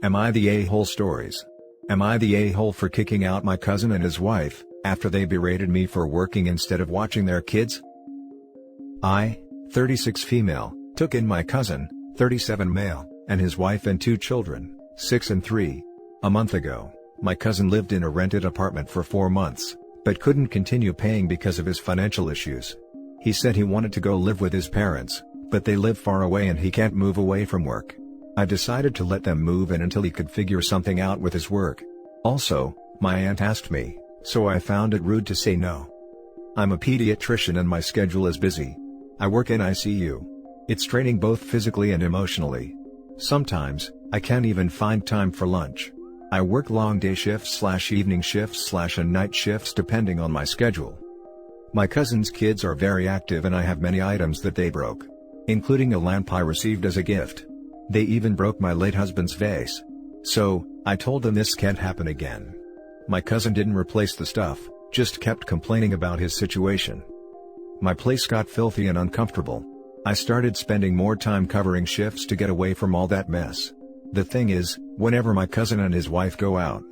Am I the a-hole stories? Am I the a-hole for kicking out my cousin and his wife, after they berated me for working instead of watching their kids? I, 36 female, took in my cousin, 37 male, and his wife and 2 children, 6 and 3. A month ago, my cousin lived in a rented apartment for 4 months, but couldn't continue paying because of his financial issues. He said he wanted to go live with his parents, but they live far away and he can't move away from work. I decided to let them move in until he could figure something out with his work. Also, my aunt asked me, so I found it rude to say no. I'm a pediatrician and my schedule is busy. I work in ICU. It's draining both physically and emotionally. Sometimes, I can't even find time for lunch. I work long day shifts/evening shifts/and night shifts depending on my schedule. My cousin's kids are very active and I have many items that they broke, including a lamp I received as a gift. They even broke my late husband's vase. So, I told them this can't happen again. My cousin didn't replace the stuff, just kept complaining about his situation. My place got filthy and uncomfortable. I started spending more time covering shifts to get away from all that mess. The thing is, whenever my cousin and his wife go out,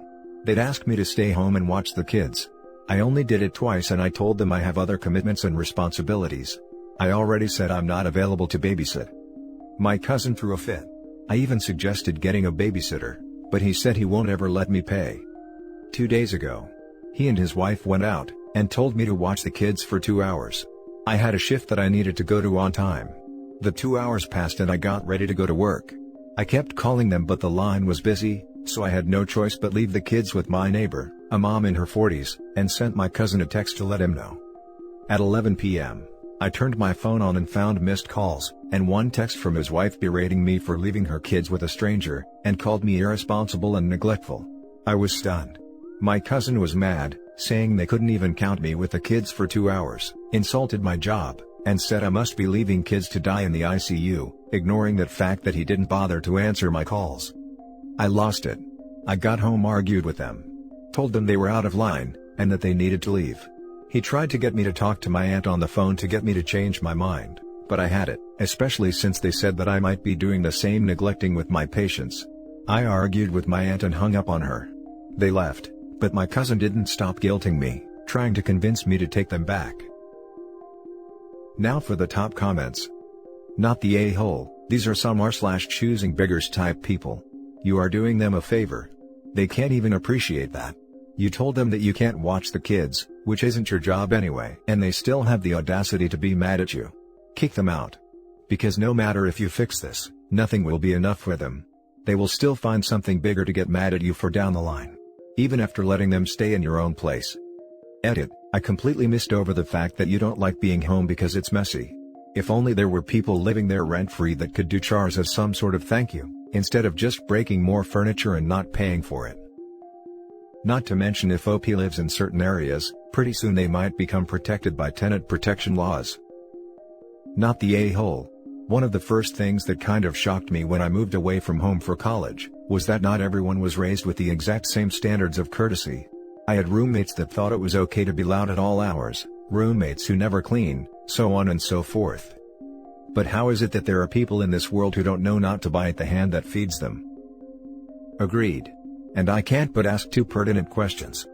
they'd ask me to stay home and watch the kids. I only did it twice and I told them I have other commitments and responsibilities. I already said I'm not available to babysit. My cousin threw a fit. I even suggested getting a babysitter, but he said he won't ever let me pay. 2 days ago, he and his wife went out, and told me to watch the kids for 2 hours. I had a shift that I needed to go to on time. The 2 hours passed and I got ready to go to work. I kept calling them but the line was busy, so I had no choice but leave the kids with my neighbor, a mom in her 40s, and sent my cousin a text to let him know. At 11 p.m., I turned my phone on and found missed calls, and one text from his wife berating me for leaving her kids with a stranger, and called me irresponsible and neglectful. I was stunned. My cousin was mad, saying they couldn't even count me with the kids for 2 hours, insulted my job, and said I must be leaving kids to die in the ICU, ignoring that fact that he didn't bother to answer my calls. I lost it. I got home, argued with them, told them they were out of line, and that they needed to leave. He tried to get me to talk to my aunt on the phone to get me to change my mind, but I had it, especially since they said that I might be doing the same neglecting with my patients. I argued with my aunt and hung up on her. They left, but my cousin didn't stop guilting me, trying to convince me to take them back. Now for the top comments. Not the a-hole, these are some r/choosing beggars type people. You are doing them a favor. They can't even appreciate that. You told them that you can't watch the kids, which isn't your job anyway, and they still have the audacity to be mad at you. Kick them out. Because no matter if you fix this, nothing will be enough for them. They will still find something bigger to get mad at you for down the line, even after letting them stay in your own place. Edit, I completely missed over the fact that you don't like being home because it's messy. If only there were people living there rent-free that could do chores as some sort of thank you, instead of just breaking more furniture and not paying for it. Not to mention if OP lives in certain areas, pretty soon they might become protected by tenant protection laws. Not the a-hole. One of the first things that kind of shocked me when I moved away from home for college, was that not everyone was raised with the exact same standards of courtesy. I had roommates that thought it was okay to be loud at all hours, roommates who never clean, so on and so forth. But how is it that there are people in this world who don't know not to bite the hand that feeds them? Agreed. And I can't but ask two pertinent questions.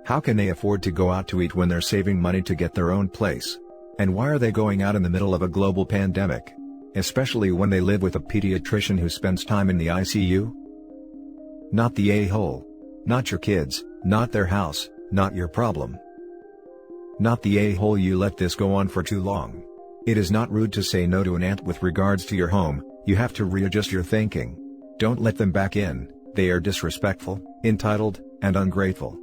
How can they afford to go out to eat when they're saving money to get their own place? And why are they going out in the middle of a global pandemic? Especially when they live with a pediatrician who spends time in the ICU? Not the a-hole. Not your kids, not their house, not your problem. Not the a-hole, you let this go on for too long. It is not rude to say no to an aunt with regards to your home, you have to readjust your thinking. Don't let them back in, they are disrespectful, entitled, and ungrateful.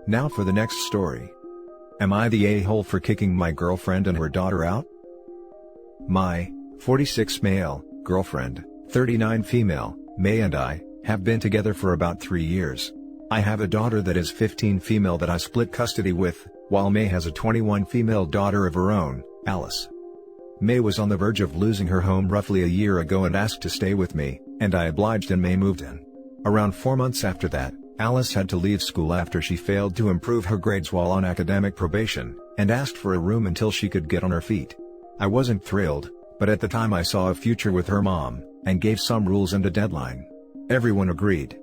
Now for the next story. Am I the a-hole for kicking my girlfriend and her daughter out? My 46 male girlfriend, 39 female, May and I, have been together for about 3 years. I have a daughter that is 15 female that I split custody with, while May has a 21 female daughter of her own, Alice. May was on the verge of losing her home roughly a year ago and asked to stay with me, and I obliged and May moved in. Around 4 months after that, Alice had to leave school after she failed to improve her grades while on academic probation, and asked for a room until she could get on her feet. I wasn't thrilled, but at the time I saw a future with her mom, and gave some rules and a deadline. Everyone agreed.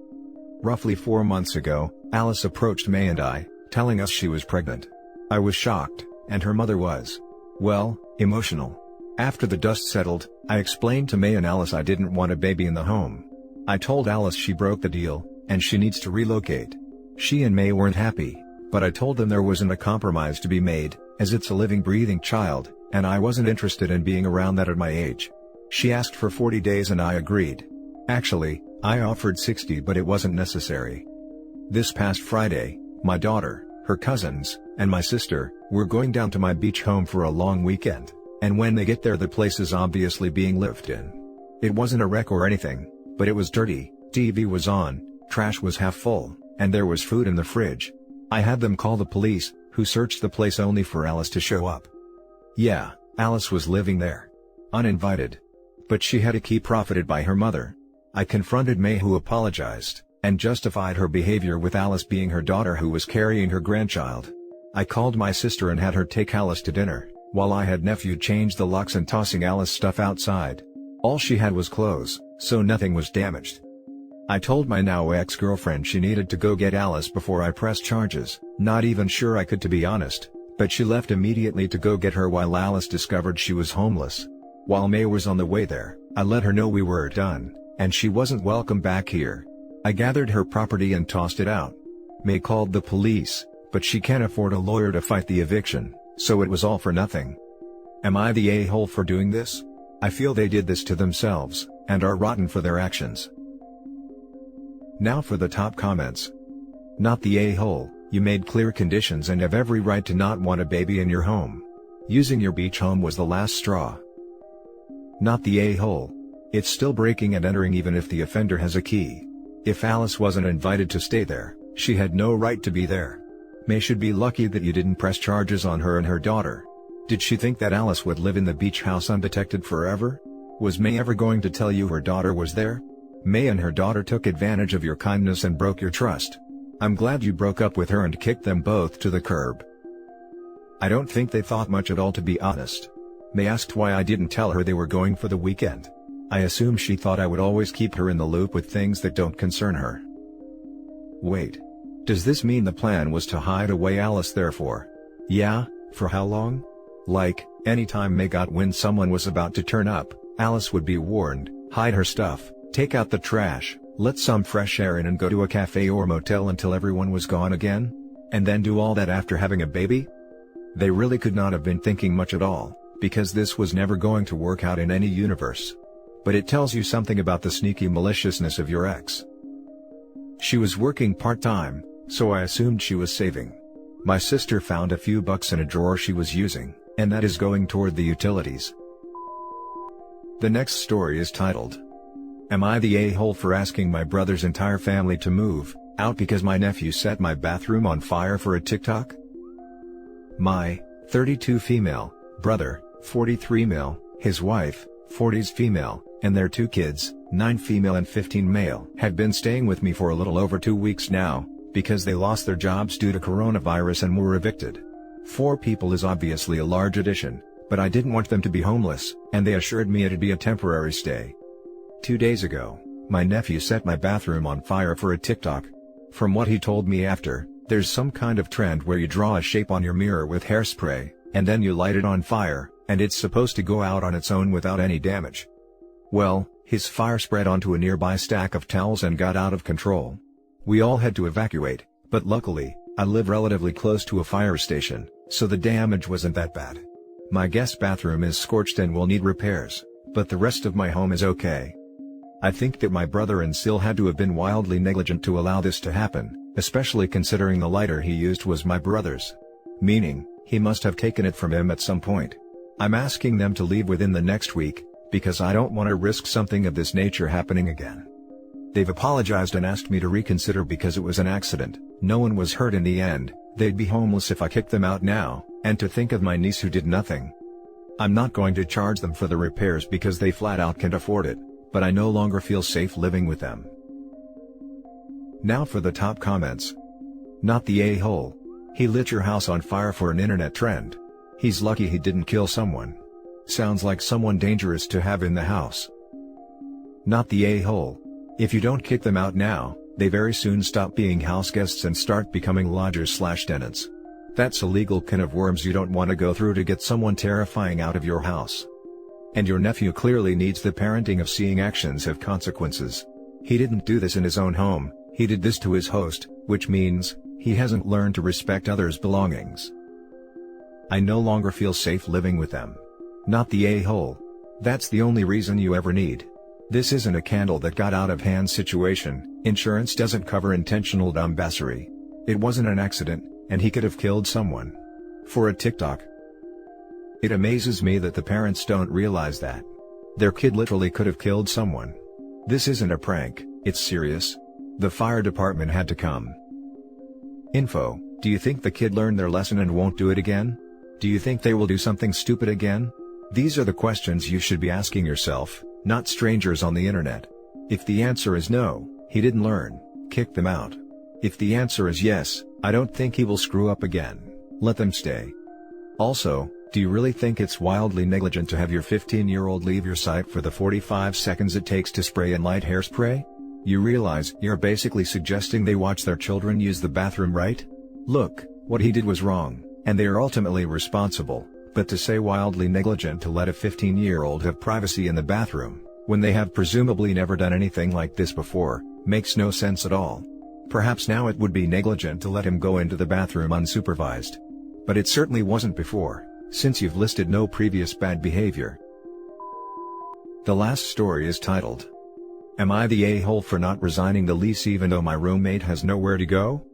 Roughly 4 months ago, Alice approached May and I, telling us she was pregnant. I was shocked, and her mother was, well, emotional. After the dust settled, I explained to May and Alice I didn't want a baby in the home. I told Alice she broke the deal, and she needs to relocate. She and May weren't happy, but I told them there wasn't a compromise to be made, as it's a living breathing child, and I wasn't interested in being around that at my age. She asked for 40 days and I agreed. Actually, I offered 60 but it wasn't necessary. This past Friday, my daughter, her cousins, and my sister, were going down to my beach home for a long weekend, and when they get there the place is obviously being lived in. It wasn't a wreck or anything, but it was dirty, TV was on, trash was half full, and there was food in the fridge. I had them call the police, who searched the place only for Alice to show up. Yeah, Alice was living there. Uninvited. But she had a key profited by her mother. I confronted May, who apologized, and justified her behavior with Alice being her daughter who was carrying her grandchild. I called my sister and had her take Alice to dinner, while I had nephew change the locks and tossing Alice stuff outside. All she had was clothes, so nothing was damaged. I told my now ex-girlfriend she needed to go get Alice before I pressed charges, not even sure I could to be honest, but she left immediately to go get her while Alice discovered she was homeless. While May was on the way there, I let her know we were done, and she wasn't welcome back here. I gathered her property and tossed it out. May called the police, but she can't afford a lawyer to fight the eviction, so it was all for nothing. Am I the a-hole for doing this? I feel they did this to themselves, and are rotten for their actions. Now for the top comments. Not the a-hole, you made clear conditions and have every right to not want a baby in your home. Using your beach home was the last straw. Not the a-hole. It's still breaking and entering even if the offender has a key. If Alice wasn't invited to stay there, she had no right to be there. May should be lucky that you didn't press charges on her and her daughter. Did she think that Alice would live in the beach house undetected forever? Was May ever going to tell you her daughter was there? May and her daughter took advantage of your kindness and broke your trust. I'm glad you broke up with her and kicked them both to the curb. I don't think they thought much at all, to be honest. May asked why I didn't tell her they were going for the weekend. I assume she thought I would always keep her in the loop with things that don't concern her. Wait. Does this mean the plan was to hide away Alice therefore? Yeah, for how long? Like, anytime May got wind someone was about to turn up, Alice would be warned, hide her stuff, take out the trash, let some fresh air in and go to a cafe or motel until everyone was gone again? And then do all that after having a baby? They really could not have been thinking much at all, because this was never going to work out in any universe. But it tells you something about the sneaky maliciousness of your ex. She was working part-time, so I assumed she was saving. My sister found a few bucks in a drawer she was using, and that is going toward the utilities. The next story is titled, Am I the a-hole for asking my brother's entire family to move out because my nephew set my bathroom on fire for a TikTok? My 32 female brother, 43 male, his wife, 40s female, and their 2 kids, 9 female and 15 male, have been staying with me for a little over 2 weeks now, because they lost their jobs due to coronavirus and were evicted. 4 people is obviously a large addition, but I didn't want them to be homeless, and they assured me it'd be a temporary stay. 2 days ago, my nephew set my bathroom on fire for a TikTok. From what he told me after, there's some kind of trend where you draw a shape on your mirror with hairspray, and then you light it on fire, and it's supposed to go out on its own without any damage. Well, his fire spread onto a nearby stack of towels and got out of control. We all had to evacuate, but luckily, I live relatively close to a fire station, so the damage wasn't that bad. My guest bathroom is scorched and will need repairs, but the rest of my home is okay. I think that my brother and Sil had to have been wildly negligent to allow this to happen, especially considering the lighter he used was my brother's. Meaning, he must have taken it from him at some point. I'm asking them to leave within the next week, because I don't want to risk something of this nature happening again. They've apologized and asked me to reconsider because it was an accident, no one was hurt in the end, they'd be homeless if I kicked them out now, and to think of my niece who did nothing. I'm not going to charge them for the repairs because they flat out can't afford it, but I no longer feel safe living with them. Now for the top comments. Not the a-hole. He lit your house on fire for an internet trend. He's lucky he didn't kill someone. Sounds like someone dangerous to have in the house. Not the a-hole. If you don't kick them out now, they very soon stop being house guests and start becoming lodgers/tenants. That's a legal can of worms you don't want to go through to get someone terrifying out of your house. And your nephew clearly needs the parenting of seeing actions have consequences. He didn't do this in his own home, he did this to his host, which means, he hasn't learned to respect others' belongings. I no longer feel safe living with them. Not the a-hole. That's the only reason you ever need. This isn't a candle that got out of hand situation, insurance doesn't cover intentional dumbassery. It wasn't an accident, and he could have killed someone. For a TikTok. It amazes me that the parents don't realize that. Their kid literally could have killed someone. This isn't a prank, it's serious. The fire department had to come. Info: do you think the kid learned their lesson and won't do it again? Do you think they will do something stupid again? These are the questions you should be asking yourself, not strangers on the internet. If the answer is no, he didn't learn, kick them out. If the answer is yes, I don't think he will screw up again. Let them stay. Also, do you really think it's wildly negligent to have your 15-year-old leave your site for the 45 seconds it takes to spray and light hairspray? You realize you're basically suggesting they watch their children use the bathroom, right? Look, what he did was wrong, and they are ultimately responsible, but to say wildly negligent to let a 15-year-old have privacy in the bathroom, when they have presumably never done anything like this before, makes no sense at all. Perhaps now it would be negligent to let him go into the bathroom unsupervised. But it certainly wasn't before, since you've listed no previous bad behavior. The last story is titled, "Am I the a-hole for not resigning the lease even though my roommate has nowhere to go?"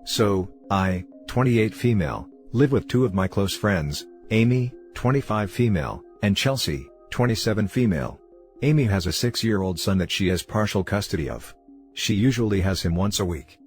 So, I, 28 female, live with two of my close friends, Amy, 25 female, and Chelsea, 27 female. Amy has a 6-year-old son that she has partial custody of. She usually has him once a week.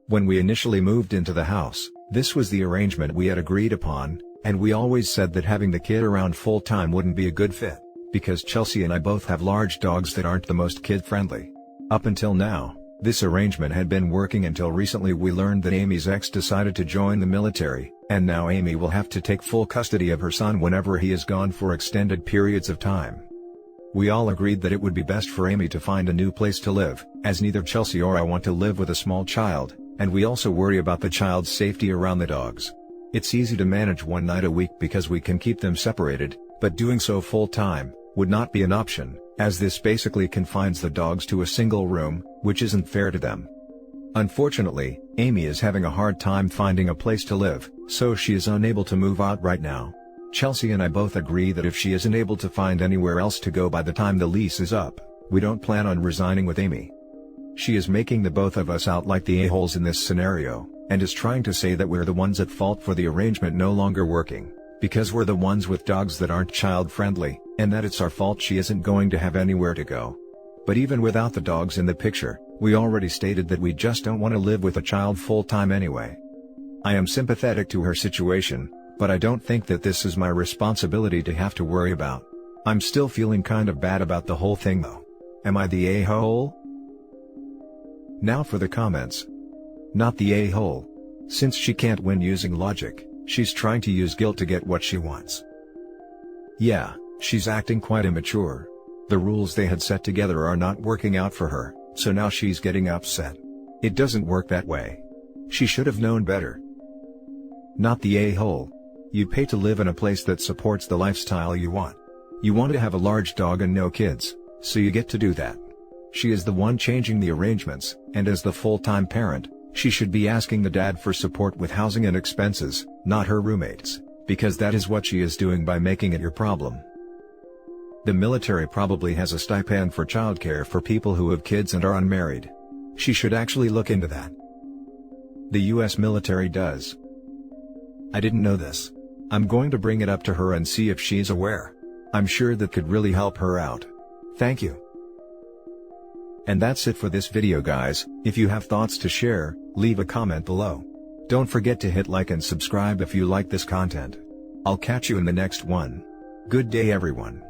When we initially moved into the house, this was the arrangement we had agreed upon, and we always said that having the kid around full-time wouldn't be a good fit, because Chelsea and I both have large dogs that aren't the most kid-friendly. Up until now, this arrangement had been working until recently we learned that Amy's ex decided to join the military, and now Amy will have to take full custody of her son whenever he is gone for extended periods of time. We all agreed that it would be best for Amy to find a new place to live, as neither Chelsea or I want to live with a small child, and we also worry about the child's safety around the dogs. It's easy to manage one night a week because we can keep them separated, but doing so full-time would not be an option, as this basically confines the dogs to a single room, which isn't fair to them. Unfortunately, Amy is having a hard time finding a place to live, so she is unable to move out right now. Chelsea and I both agree that if she isn't able to find anywhere else to go by the time the lease is up, we don't plan on resigning with Amy. She is making the both of us out like the a-holes in this scenario, and is trying to say that we're the ones at fault for the arrangement no longer working, because we're the ones with dogs that aren't child-friendly, and that it's our fault she isn't going to have anywhere to go. But even without the dogs in the picture, we already stated that we just don't want to live with a child full-time anyway. I am sympathetic to her situation, but I don't think that this is my responsibility to have to worry about. I'm still feeling kind of bad about the whole thing though. Am I the a-hole? Now for the comments. Not the a-hole. Since she can't win using logic, she's trying to use guilt to get what she wants. Yeah, she's acting quite immature. The rules they had set together are not working out for her, so now she's getting upset. It doesn't work that way. She should have known better. Not the a-hole. You pay to live in a place that supports the lifestyle you want. You want to have a large dog and no kids, so you get to do that. She is the one changing the arrangements, and as the full-time parent, she should be asking the dad for support with housing and expenses, not her roommates, because that is what she is doing by making it your problem. The military probably has a stipend for childcare for people who have kids and are unmarried. She should actually look into that. The US military does. I didn't know this. I'm going to bring it up to her and see if she's aware. I'm sure that could really help her out. Thank you. And that's it for this video guys. If you have thoughts to share, leave a comment below. Don't forget to hit like and subscribe if you like this content. I'll catch you in the next one. Good day everyone.